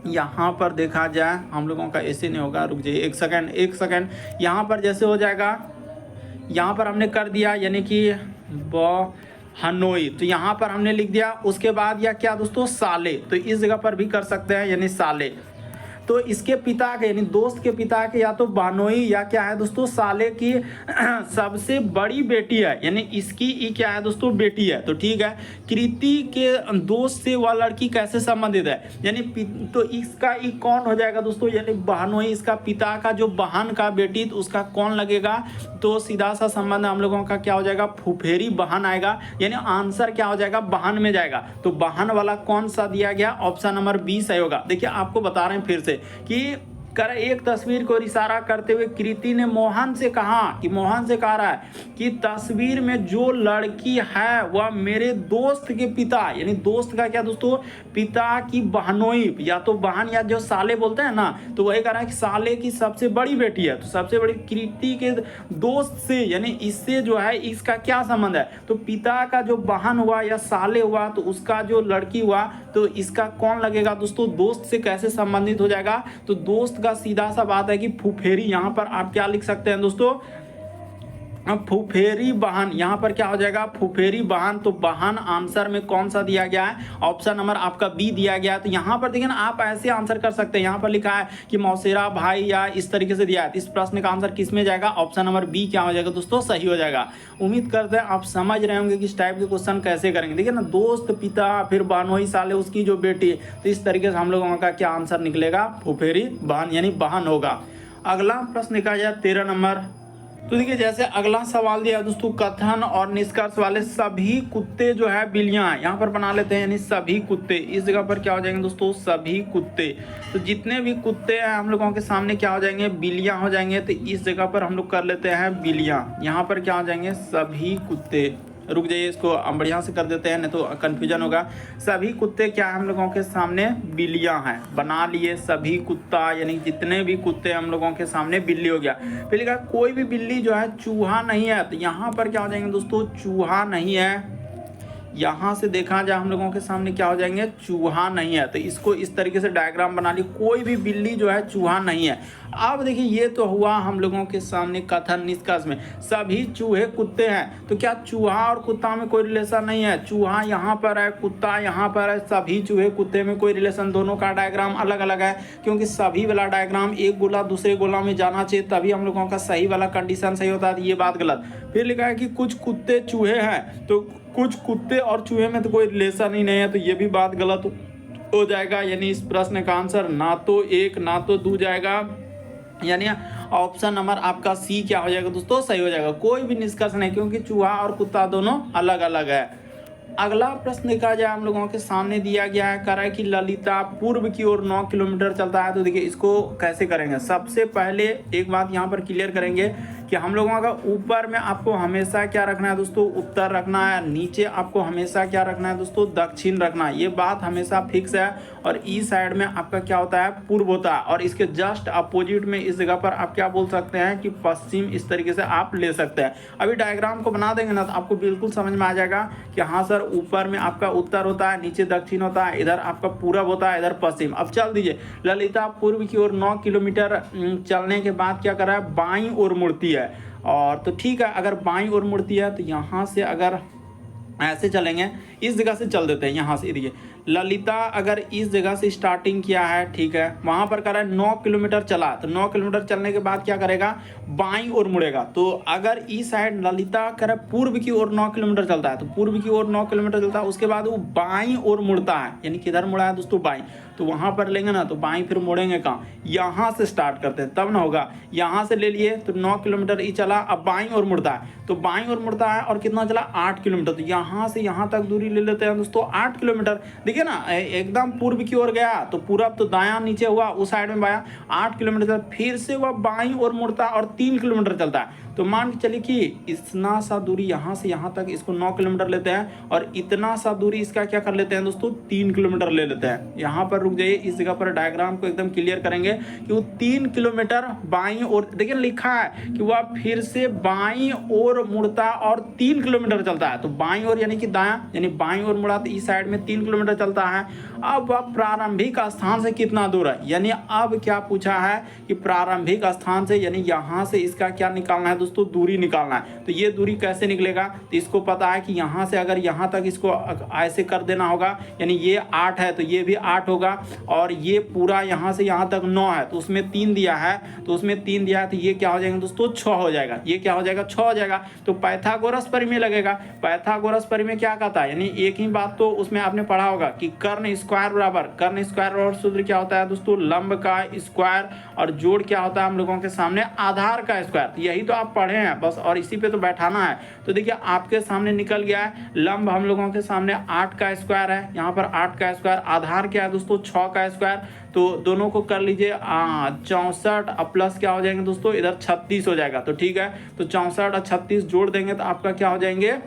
यहाँ पर देखा जाए हम लोगों का ऐसे नहीं होगा, रुक जाइए एक सेकंड। यहाँ पर जैसे हो जाएगा, यहाँ पर हमने कर दिया यानी कि बहनोई, तो यहाँ पर हमने लिख दिया। उसके बाद या क्या दोस्तों, साले। तो इस जगह पर भी कर सकते हैं, यानी साले। तो इसके पिता के, यानी दोस्त के पिता के या तो बहनोई या क्या है दोस्तों, साले की सबसे बड़ी बेटी है, यानी इसकी क्या है दोस्तों, बेटी है। तो ठीक है, कृति के दोस्त से वह लड़की कैसे संबंधित है, यानी तो इसका कौन हो जाएगा दोस्तों, यानी बहनोई, इसका पिता का जो बहन का बेटी, तो उसका कौन लगेगा। तो सीधा सा संबंध हम लोगों का क्या हो जाएगा, फुफेरी बहन आएगा, यानी आंसर क्या हो जाएगा, बहन में जाएगा। तो बहन वाला कौन सा दिया गया, ऑप्शन नंबर 20 सही होगा। देखिए आपको बता रहे हैं फिर से कि कर एक तस्वीर को इशारा करते हुए कृति ने मोहन से कहा, कि मोहन से कह रहा है कि तस्वीर में जो लड़की है वह मेरे दोस्त के पिता, यानी दोस्त का क्या दोस्तों, पिता की बहनोई, या तो बहन या जो साले बोलते हैं ना, तो वही कह रहा है कि साले की सबसे बड़ी बेटी है। तो सबसे बड़ी कृति के दोस्त से, यानी इससे जो है इसका क्या संबंध है, तो पिता का जो बहन हुआ या साले हुआ, तो उसका जो लड़की हुआ, तो इसका कौन लगेगा दोस्तों, दोस्त से कैसे संबंधित हो जाएगा। तो दोस्त का सीधा सा बात है कि फुफेरी, यहां पर आप क्या लिख सकते हैं दोस्तों, फुफेरी बहन, यहाँ पर क्या हो जाएगा, फुफेरी बहन। तो बहन आंसर में कौन सा दिया गया है, ऑप्शन नंबर आपका बी दिया गया है। तो यहाँ पर देखिए ना, आप ऐसे आंसर कर सकते हैं। यहाँ पर लिखा है कि मौसेरा भाई, या इस तरीके से दिया है। इस प्रश्न का आंसर किस में जाएगा, ऑप्शन नंबर बी क्या हो जाएगा दोस्तों, सही हो जाएगा। उम्मीद करते हैं आप समझ रहे होंगे कि इस टाइप के क्वेश्चन कैसे करेंगे। देखिए ना, दोस्त, पिता, फिर बहनोई, साले, उसकी जो बेटी, तो इस तरीके से हम लोगों का क्या आंसर निकलेगा, फुफेरी बहन, यानी बहन होगा। अगला प्रश्न देखा जाए 13 नंबर। तो देखिए जैसे अगला सवाल दिया दोस्तों, कथन और निष्कर्ष वाले सभी कुत्ते जो है बिल्लियां, यहाँ पर बना लेते हैं, यानी सभी कुत्ते। इस जगह पर क्या हो जाएंगे दोस्तों, सभी कुत्ते। तो जितने भी कुत्ते हैं हम लोगों के सामने क्या हो जाएंगे, बिल्लियां हो जाएंगे। तो इस जगह पर हम लोग कर लेते हैं बिल्लियां, यहाँ पर क्या हो जाएंगे, सभी कुत्ते। रुक जाइए, इसको हम बढ़िया से कर देते हैं, नहीं तो कंफ्यूजन होगा। सभी कुत्ते क्या है हम लोगों के सामने, बिल्लियां हैं, बना लिए सभी कुत्ता, यानी जितने भी कुत्ते हम लोगों के सामने बिल्ली हो गया। फिर लिखा कोई भी बिल्ली जो है चूहा नहीं है। तो यहाँ पर क्या हो जाएंगे दोस्तों, चूहा नहीं है। यहाँ से देखा जाए हम लोगों के सामने क्या हो जाएंगे, चूहा नहीं है। तो इसको इस तरीके से डायग्राम बना ली, कोई भी बिल्ली जो है चूहा नहीं है। अब देखिए ये तो हुआ हम लोगों के सामने कथन निष्कर्ष में, सभी चूहे कुत्ते हैं। तो क्या चूहा और कुत्ता में कोई रिलेशन नहीं है, चूहा यहाँ पर है, कुत्ता यहाँ पर है, सभी चूहे कुत्ते में कोई रिलेशन, दोनों का डायग्राम अलग अलग है। क्योंकि सभी वाला डायग्राम एक गोला दूसरे गोला में जाना चाहिए, तभी हम लोगों का सही वाला कंडीशन सही होता है। ये बात गलत। फिर लिखा है कि कुछ कुत्ते चूहे हैं, तो कुछ कुत्ते और चूहे में तो कोई रिलेशन ही नहीं है, तो ये भी बात गलत हो जाएगा। यानी इस प्रश्न का आंसर ना तो 1 ना तो 2 जाएगा, यानी ऑप्शन नंबर आपका सी क्या हो जाएगा दोस्तों, सही हो जाएगा। कोई भी निष्कर्ष नहीं, क्योंकि चूहा और कुत्ता दोनों अलग अलग है। अगला प्रश्न देखा जाए हम लोगों के सामने दिया गया है, कह रहा है कि ललिता पूर्व की ओर 9 किलोमीटर चलता है। तो देखिए इसको कैसे करेंगे, सबसे पहले एक बात यहाँ पर क्लियर करेंगे कि हम लोगों का ऊपर में आपको हमेशा क्या रखना है दोस्तों, उत्तर रखना है, नीचे आपको हमेशा क्या रखना है दोस्तों, दक्षिण रखना है। ये बात हमेशा फिक्स है। और ई साइड में आपका क्या होता है, पूर्व होता है, और इसके जस्ट अपोजिट में इस जगह पर आप क्या बोल सकते हैं कि पश्चिम, इस तरीके से आप ले सकते हैं। अभी डायग्राम को बना देंगे ना तो आपको बिल्कुल समझ में आ जाएगा कि हाँ सर, ऊपर में आपका उत्तर होता है, नीचे दक्षिण होता है, इधर आपका पूरब होता है, इधर पश्चिम। अब चल दीजिए, ललिता पूर्व की ओर 9 किलोमीटर चलने के बाद क्या कर रहा है, बाईं ओर मुड़ती है। और तो ठीक है, अगर बाईं ओर मुड़ती है तो यहाँ से अगर ऐसे चलेंगे, इस जगह से चल देते हैं यहाँ से। देखिए ललिता अगर इस जगह से स्टार्टिंग किया है, ठीक है, वहाँ पर कह रहा है 9 किलोमीटर चला, तो 9 किलोमीटर चलने के बाद क्या करेगा, बाईं ओर मुड़ेगा। तो अगर इस साइड ललिता कह रहा है पूर्व की ओर 9 किलोमीटर चलता है, तो पूर्व की ओर 9 किलोमीटर चलता है, उसके बाद वो बाईं ओर मुड़ता है, यानी किधर मुड़ा है दोस्तों, बाईं। तो वहाँ पर लेंगे ना, तो बाईं फिर मुड़ेंगे कहाँ, यहाँ से स्टार्ट करते हैं तब ना होगा। यहाँ से ले लिए तो 9 किलोमीटर ही चला, अब बाईं ओर मुड़ता है, तो बाईं ओर मुड़ता है और कितना चला, 8 किलोमीटर। तो यहाँ से यहाँ तक दूरी ले लेते हैं दोस्तों 8 किलोमीटर। देखिए ना एकदम पूर्व की ओर गया तो पूरब तो दायां नीचे हुआ, उस साइड में बाया 8 किलोमीटर, फिर से वह बाईं ओर मुड़ता है और 3 किलोमीटर चलता है। तो मान के चलिए कि इतना सा दूरी यहाँ से यहाँ तक, इसको 9 किलोमीटर लेते हैं और इतना सा दूरी इसका क्या कर लेते हैं दोस्तों, 3 किलोमीटर ले लेते हैं। यहाँ पर रुक जाइए, इस जगह पर डायग्राम को एकदम क्लियर करेंगे कि वो 3 किलोमीटर बाईं ओर, देखिए लिखा है कि वह फिर से बाईं ओर मुड़ता और 3 किलोमीटर चलता है। तो बाईं ओर यानी कि दायां, यानी बाईं ओर मुड़ा तो इस साइड में 3 किलोमीटर चलता है। अब वह प्रारंभिक स्थान से कितना दूर है, यानी अब क्या पूछा है कि प्रारंभिक स्थान से, यानी यहाँ से इसका क्या निकालना है दोस्तों, दूरी निकालना है। तो ये दूरी कैसे निकलेगा, तो इसको पता है कि यहाँ से अगर यहाँ तक इसको ऐसे कर देना होगा, यानी ये 8 है तो ये भी 8 होगा, और ये पूरा यहाँ से यहाँ तक 9 है तो उसमें 3 दिया है, तो उसमें 3 दिया है तो ये क्या हो जाएगा दोस्तों, 6 हो जाएगा। ये क्या हो जाएगा, 6 हो जाएगा। तो पाइथागोरस परिमेय लगेगा। पाइथागोरस परिमेय क्या कहता है, यानी एक ही बात तो उसमें आपने पढ़ा होगा कि कर्ण स्क्वायर बराबर, कर्ण स्क्वायर और सूत्र क्या होता है दोस्तों, लंब का स्क्वायर, और जोड़ क्या होता है हम लोगों के सामने, आधार का स्क्वायर। तो यही तो आप पढ़े हैं बस, और इसी पे तो बैठाना है। तो देखिए आपके सामने निकल गया है, लंब हम लोगों के सामने 8 का स्क्वायर है, यहाँ पर 8 का स्क्वायर, आधार क्या है दोस्तों, 6 का स्क्वायर। तो दोनों को कर लीजिए 64 प्लस क्या हो जाएंगे दोस्तों, इधर 36 हो जाएगा। तो ठीक है, तो 64 और 36 जोड़ देंगे तो आपका क्या हो जाएंगे,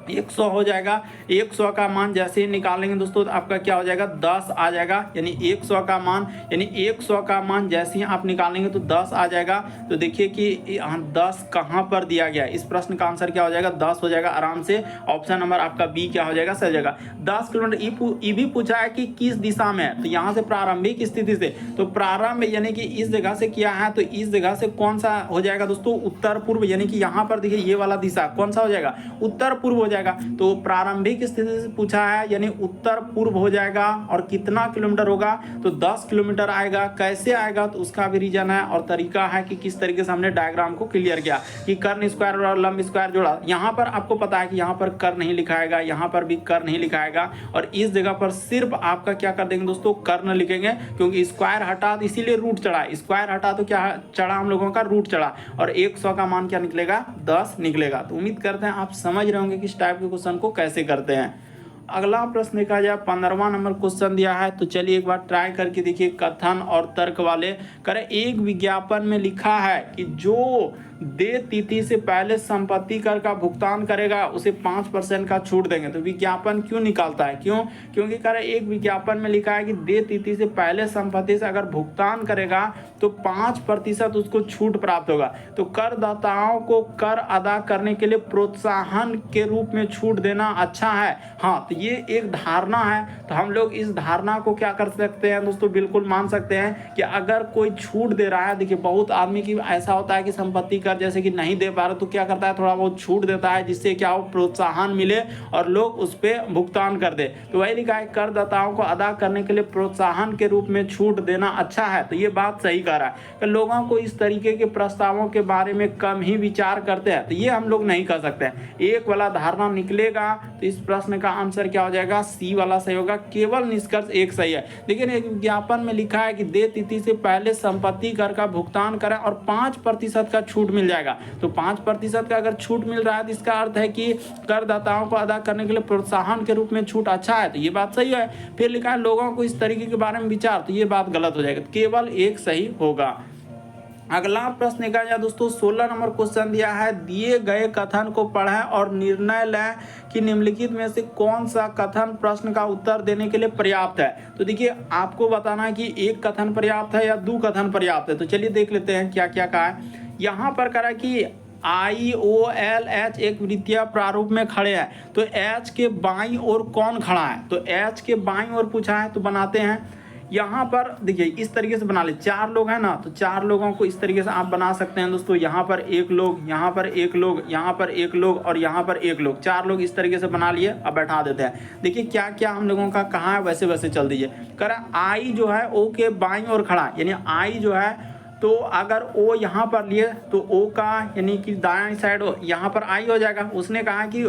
100 हो जाएगा। 100 का मान जैसे ही निकालेंगे दोस्तों तो आपका क्या हो जाएगा, 10 आ जाएगा। यानी 100 का मान, यानी 100 का मान जैसे ही आप निकालेंगे तो 10 आ जाएगा। तो देखिए कि 10 कहाँ पर दिया गया है, इस प्रश्न का आंसर क्या हो जाएगा, 10 हो जाएगा आराम से। ऑप्शन नंबर आपका बी क्या हो जाएगा, सही जाएगा। 10 किलोमीटर। ये भी पूछा है कि किस दिशा में है, तो यहाँ से प्रारंभिक स्थिति से, तो प्रारंभ यानी कि इस जगह से किया है, तो इस जगह से कौन सा हो जाएगा दोस्तों, उत्तर पूर्व। यानी कि यहाँ पर देखिए ये वाला दिशा कौन सा हो जाएगा, उत्तर पूर्व हो जाएगा। तो प्रारंभिक स्थिति से पूछा है, यानी उत्तर पूर्व हो जाएगा। और कितना किलोमीटर होगा, तो 10 किलोमीटर आएगा। कैसे आएगा, तो उसका भी रीजन है और तरीका है कि किस तरीके से हमने डायग्राम को क्लियर किया कि कर्ण स्क्वायर और लंब स्क्वायर जोड़ा। यहाँ पर आपको पता है कि यहाँ पर कर नहीं लिखाएगा, यहाँ पर भी कर नहीं लिखाएगा, और इस जगह पर सिर्फ आपका क्या कर देंगे दोस्तों, कर्ण लिखेंगे, क्योंकि स्क्वायर हटा तो इसीलिए रूट चढ़ा, स्क्वायर हटा तो क्या चढ़ा हम लोगों का, रूट चढ़ा। और 100 का मान क्या निकलेगा, 10 निकलेगा। तो उम्मीद करते हैं आप समझ रहे होंगे कि इस टाइप के क्वेश्चन को कैसे करते हैं। अगला प्रश्न देखा जाए, 15वां नंबर क्वेश्चन दिया है, तो चलिए एक बार ट्राई करके देखिए। कथन और तर्क वाले करें, एक विज्ञापन में लिखा है कि जो देय तिथि से पहले संपत्ति कर का भुगतान करेगा उसे 5% का छूट देंगे। तो विज्ञापन क्यों निकालता है, क्यों, क्योंकि कह रहे एक विज्ञापन में लिखा है कि देय तिथि से पहले संपत्ति से अगर भुगतान करेगा तो 5% उसको छूट प्राप्त होगा। तो करदाताओं को कर अदा करने के लिए प्रोत्साहन के रूप में छूट देना अच्छा है। हाँ, तो ये एक धारणा है, तो हम लोग इस धारणा को क्या कर सकते हैं दोस्तों, बिल्कुल मान सकते हैं कि अगर कोई छूट दे रहा है, देखिए बहुत आदमी की ऐसा होता है कि संपत्ति कर जैसे कि नहीं दे पा रहा, तो क्या करता है, थोड़ा बहुत छूट देता है, जिससे क्या हो, प्रोत्साहन मिले और लोग उस पर भुगतान कर दे। तो वही लिखा है, करदाताओं को अदा करने के लिए प्रोत्साहन के रूप में छूट देना अच्छा है। तो ये बात सही कह रहा है कि लोगों को इस तरीके के प्रस्तावों के बारे में कम ही विचार करते हैं, तो ये हम लोग नहीं कर सकते हैं। एक वाला धारणा निकलेगा तो इस प्रश्न का आंसर क्या हो जाएगा, सी वाला सही होगा। केवल निष्कर्ष एक सही है। लेकिन एक विज्ञापन में लिखा है कि देय तिथि से पहले संपत्ति कर का भुगतान करें और 5% का छूट मिल जाएगा। तो 5% का अगर छूट मिल रहा है तो इसका अर्थ है कि करदाताओं को अदा करने के लिए प्रोत्साहन के रूप में छूट अच्छा है। तो ये बात सही है। फिर लिखा है लोगों को इस तरीके के बारे में विचार, तो ये बात गलत हो जाएगा। केवल एक सही होगा। अगला प्रश्न देखा जाए दोस्तों, 16 नंबर क्वेश्चन दिया है, दिए गए कथन को पढ़ें और निर्णय लें कि निम्नलिखित में से कौन सा कथन प्रश्न का उत्तर देने के लिए पर्याप्त है। तो देखिए आपको बताना है कि एक कथन पर्याप्त है या 2 कथन पर्याप्त है। तो चलिए देख लेते हैं क्या क्या कहा है। यहाँ पर कहा कि IOLH एक वृत्तीय प्रारूप में खड़े हैं, तो H के बाईं ओर कौन खड़ा है, तो H के बाईं ओर पूछा है, तो बनाते हैं। यहाँ पर देखिए इस तरीके से बना ले, 4 लोग हैं ना, तो 4 लोगों को इस तरीके से आप बना सकते हैं दोस्तों। यहाँ पर 1 लोग, यहाँ पर 1 लोग, यहाँ पर 1 लोग और यहाँ पर 1 लोग, 4 लोग इस तरीके से बना लिए। अब बैठा देते हैं। देखिए क्या क्या हम लोगों का कहाँ है, वैसे वैसे चल दीजिए। कह रहा आई जो है ओ के बाईं ओर खड़ा है, यानी आई जो है, तो अगर ओ यहाँ पर लिए तो ओ का यानी कि दायां साइड यहाँ पर आई हो जाएगा। उसने कहा कि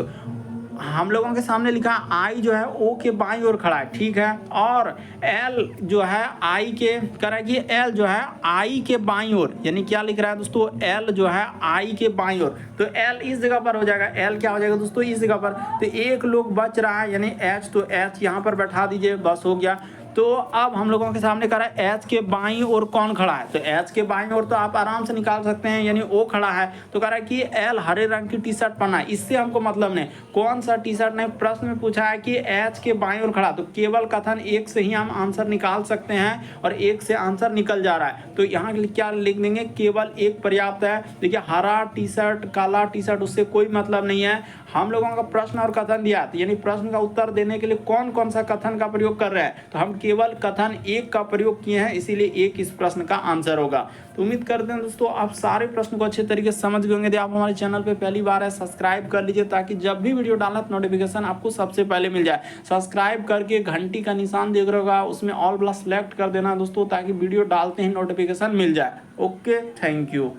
हम लोगों के सामने लिखा आई जो है ओ के बाईं ओर खड़ा है, ठीक है। और एल जो है आई के कह कि एल जो है आई के बाईं ओर, यानी क्या लिख रहा है दोस्तों, एल जो है आई के बाईं ओर, तो एल इस जगह पर हो जाएगा। एल क्या हो जाएगा दोस्तों, इस जगह पर। तो 1 लोग बच रहा है यानी एच, तो एच यहाँ पर बैठा दीजिए, बस हो गया। तो अब हम लोगों के सामने कह रहा है एच के बाईं ओर कौन खड़ा है, तो एच के बाईं ओर तो आप आराम से निकाल सकते हैं, यानी ओ खड़ा है। तो कह रहा है कि एल हरे रंग की टी शर्ट पहना है, इससे हमको मतलब नहीं कौन सा टी शर्ट नहीं, प्रश्न में पूछा है कि एच के बाईं ओर खड़ा, तो केवल कथन 1 से ही हम आंसर निकाल सकते हैं और 1 से आंसर निकल जा रहा है। तो यहाँ क्या लिख देंगे, केवल 1 पर्याप्त है। देखिए हरा टी शर्ट, काला टी शर्ट, उससे कोई मतलब नहीं है। हम लोगों का प्रश्न और कथन दिया, यानी प्रश्न का उत्तर देने के लिए कौन कौन सा कथन का प्रयोग कर रहे हैं, तो हम केवल कथन 1 का प्रयोग किए हैं, इसीलिए 1 इस प्रश्न का आंसर होगा। तो उम्मीद करते हैं दोस्तों आप सारे प्रश्न को अच्छे तरीके से समझ गए होंगे। यदि आप हमारे चैनल पे पहली बार है, सब्सक्राइब कर लीजिए ताकि जब भी वीडियो डालना तो नोटिफिकेशन आपको सबसे पहले मिल जाए। सब्सक्राइब करके घंटी का निशान देख रहे होगा, उसमें ऑल वाला सेलेक्ट कर देना दोस्तों, ताकि वीडियो डालते ही नोटिफिकेशन मिल जाए। Okay, thank you.